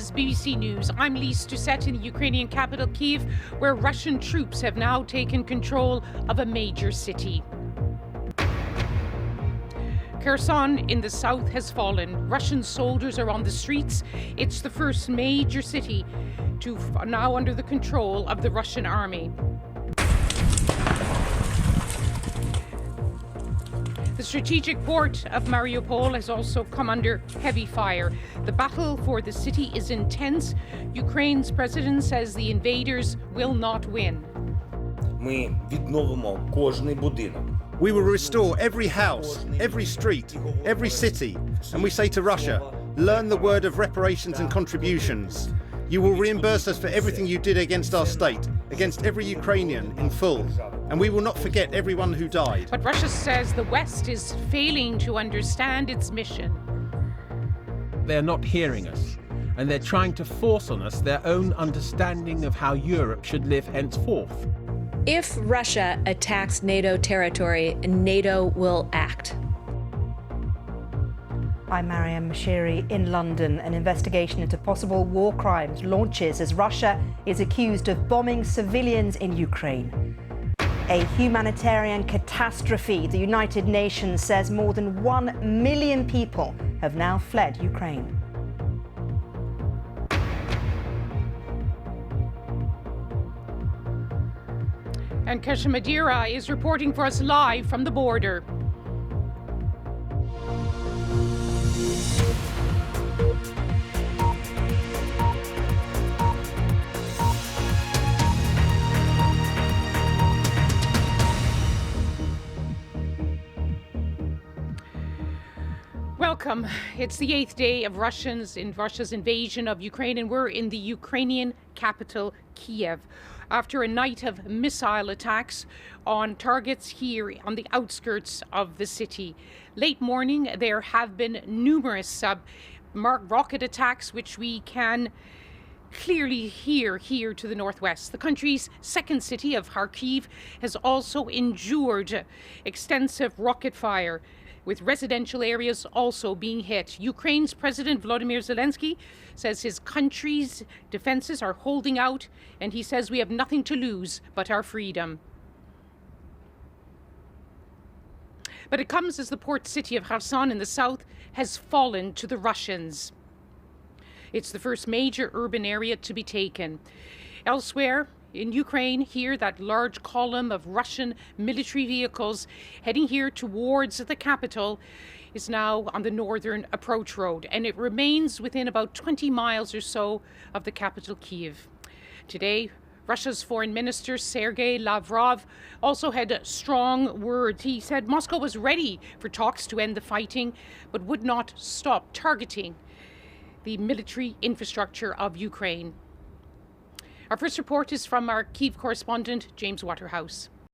is BBC News. I'm Lyse Doucet in the Ukrainian capital, Kyiv, where Russian troops have now taken control of a major city. Kherson in the south has fallen. Russian soldiers are on the streets. It's the first major city to now under the control of the Russian army. The strategic port of Mariupol has also come under heavy fire. The battle for the city is intense. Ukraine's president says the invaders will not win. Ми відновимо кожний будинок. We will restore every house, every street, every city, and we say to Russia, learn the word of reparations and contributions. You will reimburse us for everything you did against our state, against every Ukrainian in full, and we will not forget everyone who died. But Russia says the West is failing to understand its mission. They're not hearing us, and they're trying to force on us their own understanding of how Europe should live henceforth. If Russia attacks NATO territory, NATO will act. I'm Mariam Mashiri in London. An investigation into possible war crimes launches as Russia is accused of bombing civilians in Ukraine. A humanitarian catastrophe. The United Nations says more than 1 million people have now fled Ukraine. And Kesha Madeira is reporting for us live from the border. Welcome. It's the 8th day of Russia's invasion of Ukraine, and we're in the Ukrainian capital, Kyiv, after a night of missile attacks on targets here on the outskirts of the city. Late morning, there have been numerous rocket attacks, which we can clearly hear here to the northwest. The country's second city of Kharkiv has also endured extensive rocket fire, with residential areas also being hit. Ukraine's President Volodymyr Zelensky says his country's defenses are holding out, and he says we have nothing to lose but our freedom. But it comes as the port city of Kherson in the south has fallen to the Russians. It's the first major urban area to be taken. Elsewhere in Ukraine, here, that large column of Russian military vehicles heading here towards the capital is now on the northern approach road, and it remains within about 20 miles or so of the capital, Kyiv. Today, Russia's foreign minister, Sergei Lavrov, also had strong words. He said Moscow was ready for talks to end the fighting, but would not stop targeting the military infrastructure of Ukraine. Our first report is from our Kyiv correspondent, James Waterhouse.